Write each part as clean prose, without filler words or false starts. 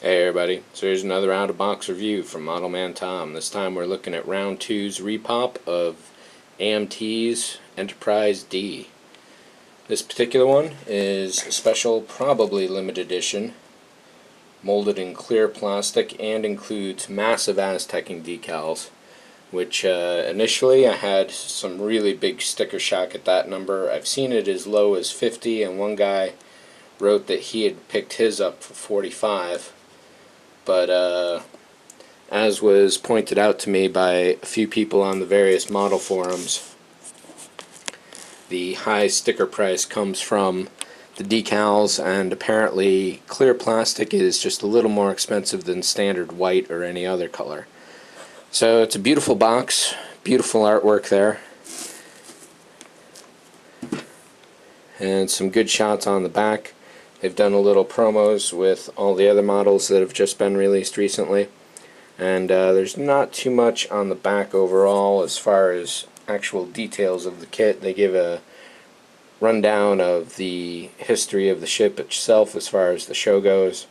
Hey everybody, so here's another out-of-box review from Model Man Tom. This time we're looking at round 2's repop of AMT's Enterprise D. This particular one is a special, probably limited edition, molded in clear plastic and includes massive aztecing decals, which initially I had some really big sticker shock at that number. I've seen it as low as 50, and one guy wrote that he had picked his up for 45. But as was pointed out to me by a few people on the various model forums, the high sticker price comes from the decals, and apparently clear plastic is just a little more expensive than standard white or any other color. So it's a beautiful box, beautiful artwork there, and some good shots on the back. They've done a little promos with all the other models that have just been released recently, and there's not too much on the back overall as far as actual details of the kit. They give a rundown of the history of the ship itself as far as the show goes,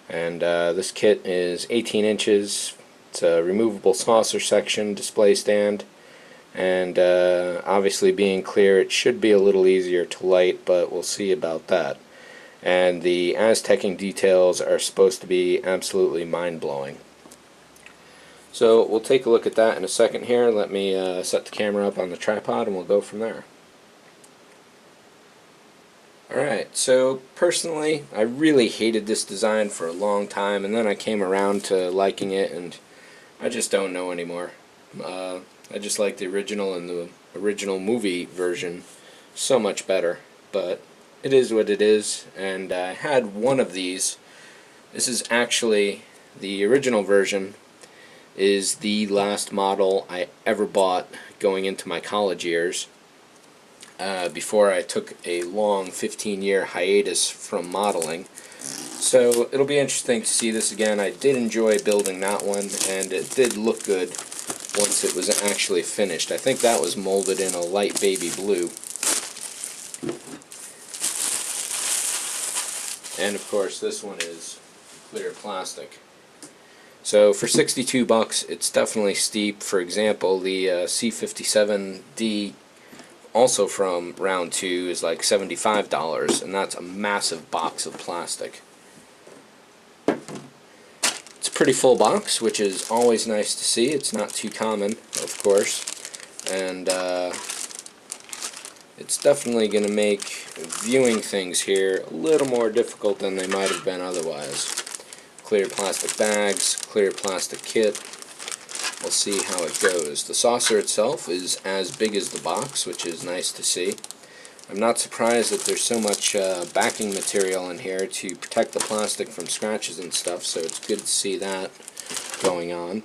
and this kit is 18 inches. It's a removable saucer section, display stand, and obviously being clear it should be a little easier to light, but we'll see about that. And the aztecing details are supposed to be absolutely mind-blowing. So we'll take a look at that in a second here. Let me set the camera up on the tripod and we'll go from there. Alright, so personally I really hated this design for a long time, and then I came around to liking it, and I just don't know anymore. I just like the original and the original movie version so much better, but it is what it is, and I had one of these. This is actually the original version, is the last model I ever bought going into my college years, before I took a long 15-year hiatus from modeling. So it'll be interesting to see this again. I did enjoy building that one, and it did look good once it was actually finished. I think that was molded in a light baby blue. And of course this one is clear plastic. So for 62 bucks, it's definitely steep. For example, the C57D, also from round 2, is like $75, and that's a massive box of plastic. It's a pretty full box, which is always nice to see. It's not too common, of course, and it's definitely going to make viewing things here a little more difficult than they might have been otherwise. Clear plastic bags, clear plastic kit. We'll see how it goes. The saucer itself is as big as the box, which is nice to see. I'm not surprised that there's so much backing material in here to protect the plastic from scratches and stuff, so it's good to see that going on.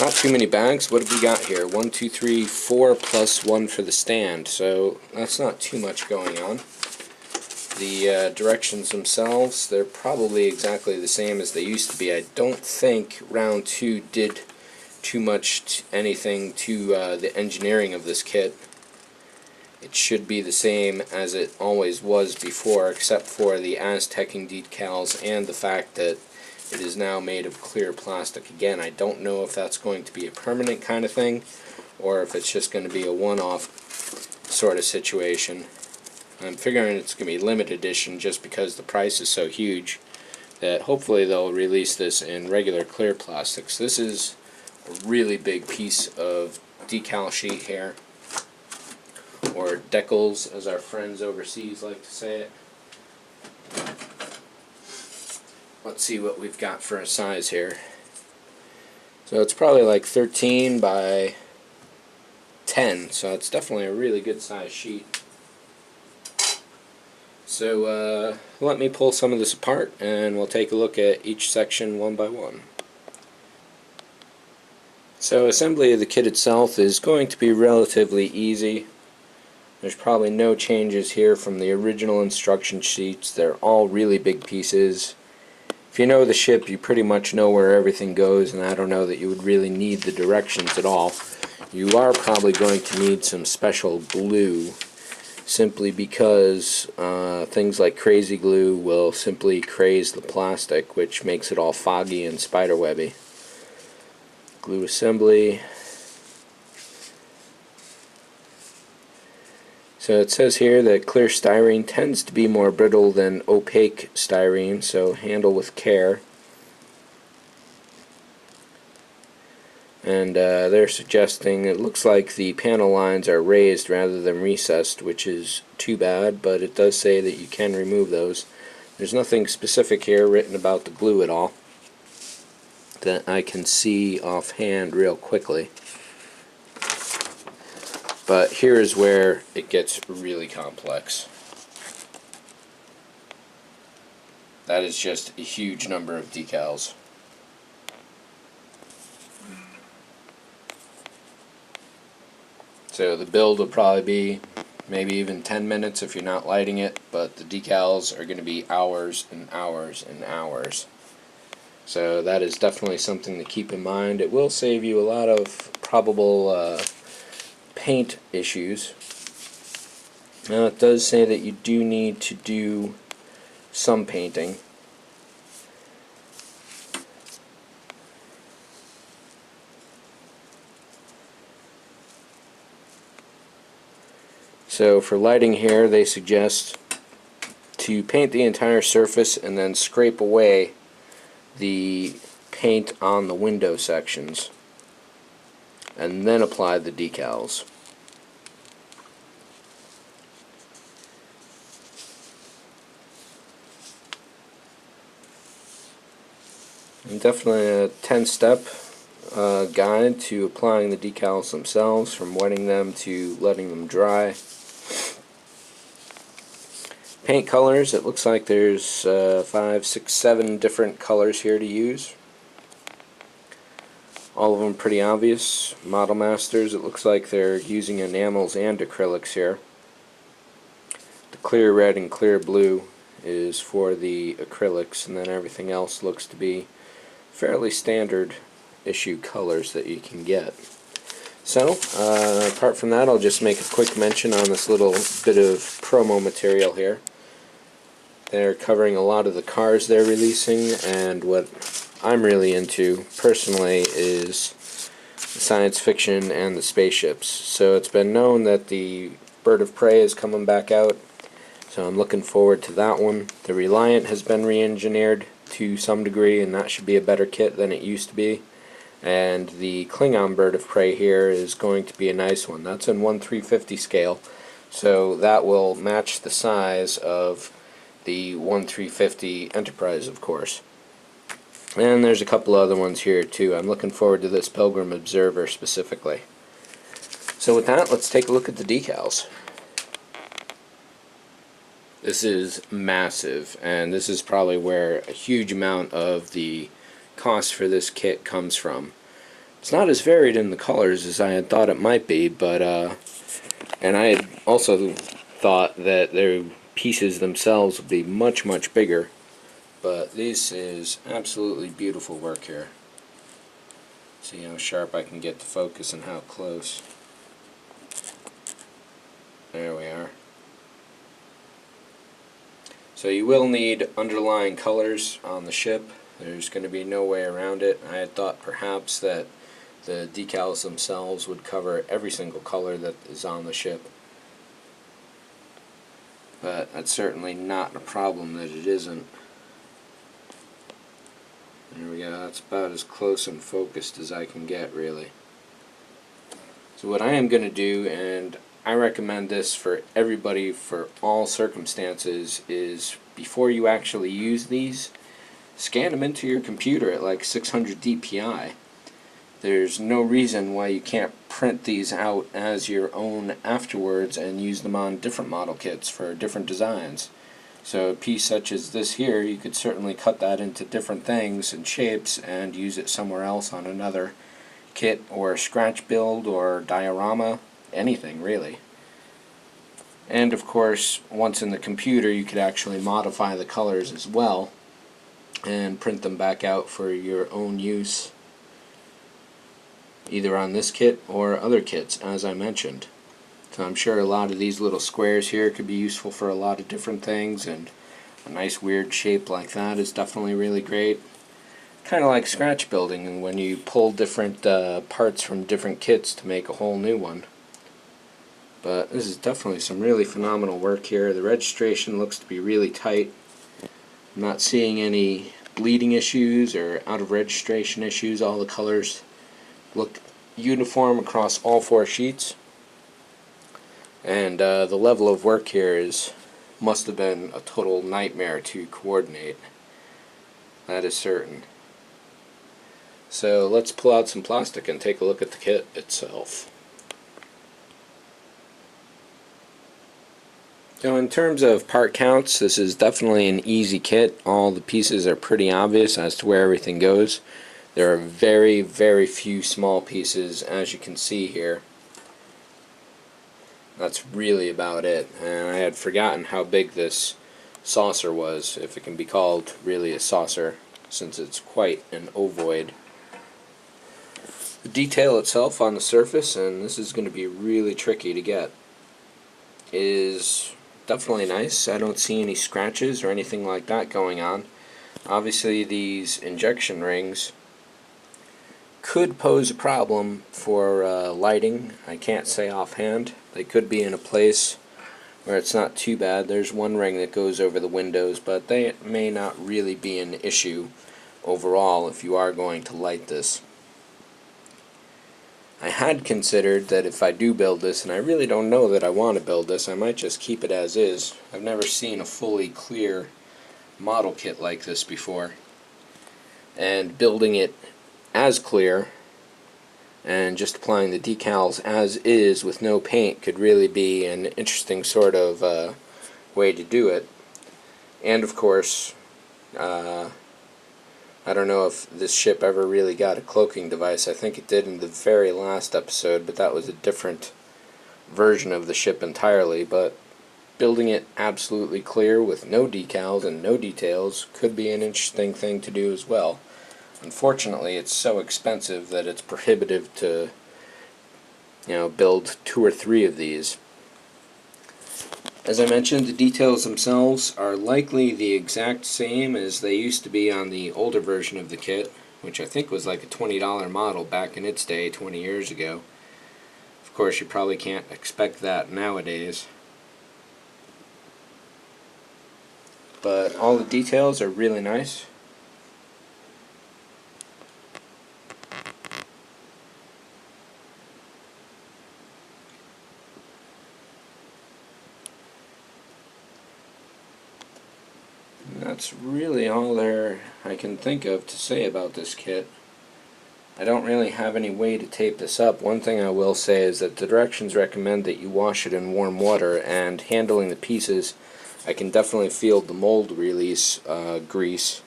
Not too many bags. What have we got here? 1, 2, 3, 4 plus 1 for the stand, so that's not too much going on. The directions themselves, they're probably exactly the same as they used to be. I don't think round 2 did too much anything to the engineering of this kit. It should be the same as it always was before, except for the aztecing decals and the fact that it is now made of clear plastic. Again, I don't know if that's going to be a permanent kind of thing, or if it's just going to be a one-off sort of situation. I'm figuring it's going to be limited edition just because the price is so huge that hopefully they'll release this in regular clear plastics. This is a really big piece of decal sheet here, or decals as our friends overseas like to say it. Let's see what we've got for a size here. So it's probably like 13 by 10, so it's definitely a really good size sheet. So let me pull some of this apart and we'll take a look at each section one by one. So assembly of the kit itself is going to be relatively easy. There's probably no changes here from the original instruction sheets. They're all really big pieces. If you know the ship, you pretty much know where everything goes, and I don't know that you would really need the directions at all. You are probably going to need some special glue simply because things like crazy glue will simply craze the plastic, which makes it all foggy and spiderwebby. Glue assembly. So it says here that clear styrene tends to be more brittle than opaque styrene, so handle with care. And they're suggesting it looks like the panel lines are raised rather than recessed, which is too bad, but it does say that you can remove those. There's nothing specific here written about the glue at all that I can see offhand real quickly. But here is where it gets really complex. That is just a huge number of decals. So the build will probably be maybe even 10 minutes if you're not lighting it, but the decals are going to be hours and hours and hours. So that is definitely something to keep in mind. It will save you a lot of probable paint issues. Now it does say that you do need to do some painting. So for lighting here, they suggest to paint the entire surface and then scrape away the paint on the window sections and then apply the decals. And definitely a 10-step guide to applying the decals themselves, from wetting them to letting them dry. Paint colors, it looks like there's 5, 6, 7 different colors here to use. All of them pretty obvious. Model Masters, it looks like they're using enamels and acrylics here. The clear red and clear blue is for the acrylics, and then everything else looks to be fairly standard issue colors that you can get. So, apart from that, I'll just make a quick mention on this little bit of promo material here. They're covering a lot of the cars they're releasing, and what I'm really into personally is science fiction and the spaceships. So it's been known that the Bird of Prey is coming back out, so I'm looking forward to that one. The Reliant has been re-engineered to some degree, and that should be a better kit than it used to be. And the Klingon Bird of Prey here is going to be a nice one. That's in 1/350 scale, so that will match the size of the 1/350 Enterprise, of course. And there's a couple other ones here too. I'm looking forward to this Pilgrim Observer specifically. So with that, let's take a look at the decals. This is massive, and this is probably where a huge amount of the cost for this kit comes from. It's not as varied in the colors as I had thought it might be, but and I had also thought that their pieces themselves would be much, much bigger, but this is absolutely beautiful work here. See how sharp I can get the focus and how close. There we are. So you will need underlying colors on the ship. There's going to be no way around it. I had thought perhaps that the decals themselves would cover every single color that is on the ship, but that's certainly not a problem that it isn't. There we go. That's about as close and focused as I can get, really. So what I am going to do, and I recommend this for everybody for all circumstances, is before you actually use these, scan them into your computer at like 600 dpi. There's no reason why you can't print these out as your own afterwards and use them on different model kits for different designs. So a piece such as this here, you could certainly cut that into different things and shapes and use it somewhere else on another kit or scratch build or diorama, anything really. And of course, once in the computer, you could actually modify the colors as well and print them back out for your own use, either on this kit or other kits, as I mentioned. So I'm sure a lot of these little squares here could be useful for a lot of different things, and a nice weird shape like that is definitely really great. Kind of like scratch building, and when you pull different parts from different kits to make a whole new one. But this is definitely some really phenomenal work here. The registration looks to be really tight. I'm not seeing any bleeding issues or out of registration issues. All the colors look uniform across all 4 sheets. And the level of work here must have been a total nightmare to coordinate. That is certain. So let's pull out some plastic and take a look at the kit itself. So in terms of part counts, this is definitely an easy kit. All the pieces are pretty obvious as to where everything goes. There are very, very few small pieces, as you can see here. That's really about it. And I had forgotten how big this saucer was, if it can be called really a saucer, since it's quite an ovoid. The detail itself on the surface, and this is going to be really tricky to get, is definitely nice. I don't see any scratches or anything like that going on. Obviously these injection rings could pose a problem for lighting. I can't say offhand. They could be in a place where it's not too bad. There's one ring that goes over the windows, but they may not really be an issue overall if you are going to light this. I had considered that if I do build this, and I really don't know that I want to build this, I might just keep it as is. I've never seen a fully clear model kit like this before. And building it as clear and just applying the decals as is with no paint could really be an interesting sort of way to do it. And of course, I don't know if this ship ever really got a cloaking device. I think it did in the very last episode, but that was a different version of the ship entirely. But building it absolutely clear with no decals and no details could be an interesting thing to do as well. Unfortunately, it's so expensive that it's prohibitive to, build 2 or 3 of these. As I mentioned, the details themselves are likely the exact same as they used to be on the older version of the kit, which I think was like a $20 model back in its day 20 years ago. Of course, you probably can't expect that nowadays. But all the details are really nice. That's really all I can think of to say about this kit. I don't really have any way to tape this up. One thing I will say is that the directions recommend that you wash it in warm water, and handling the pieces, I can definitely feel the mold release grease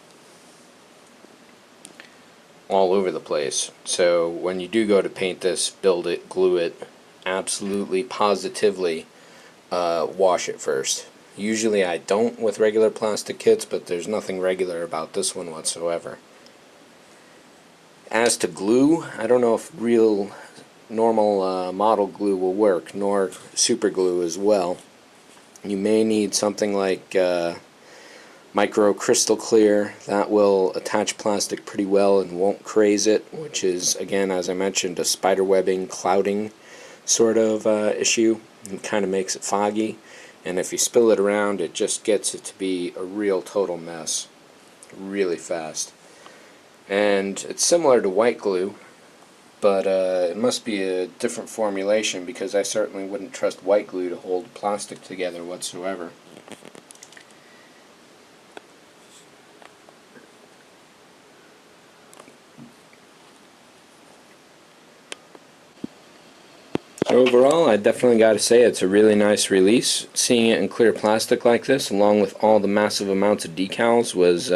all over the place. So when you do go to paint this, build it, glue it, absolutely positively wash it first. Usually I don't with regular plastic kits, but there's nothing regular about this one whatsoever. As to glue, I don't know if real normal model glue will work, nor super glue as well. You may need something like micro crystal clear. That will attach plastic pretty well and won't craze it, which is, again, as I mentioned, a spider webbing, clouding sort of issue. It kind of makes it foggy. And if you spill it around, it just gets it to be a real total mess really fast. And it's similar to white glue, but it must be a different formulation, because I certainly wouldn't trust white glue to hold plastic together whatsoever. Overall, I definitely got to say it's a really nice release. Seeing it in clear plastic like this, along with all the massive amounts of decals, was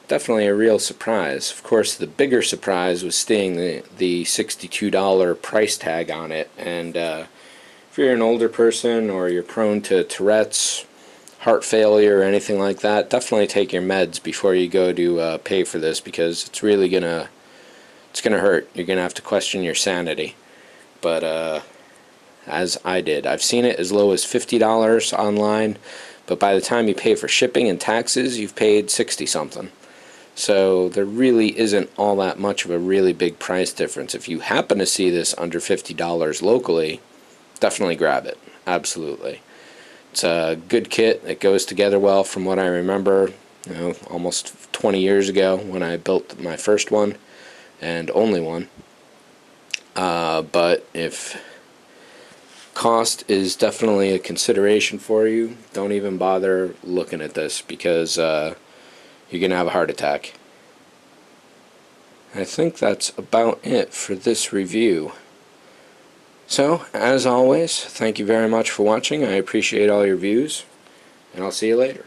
definitely a real surprise. Of course, the bigger surprise was seeing the $62 price tag on it. And if you're an older person, or you're prone to Tourette's, heart failure, or anything like that, definitely take your meds before you go to pay for this, because it's really gonna hurt. You're gonna have to question your sanity. But as I did. I've seen it as low as $50 online, but by the time you pay for shipping and taxes, you've paid 60 something. So there really isn't all that much of a really big price difference. If you happen to see this under $50 locally, definitely grab it. Absolutely. It's a good kit. It goes together well from what I remember, almost 20 years ago when I built my first one and only one. But if cost is definitely a consideration for you, don't even bother looking at this, because you're going to have a heart attack. I think that's about it for this review. So, as always, thank you very much for watching. I appreciate all your views, and I'll see you later.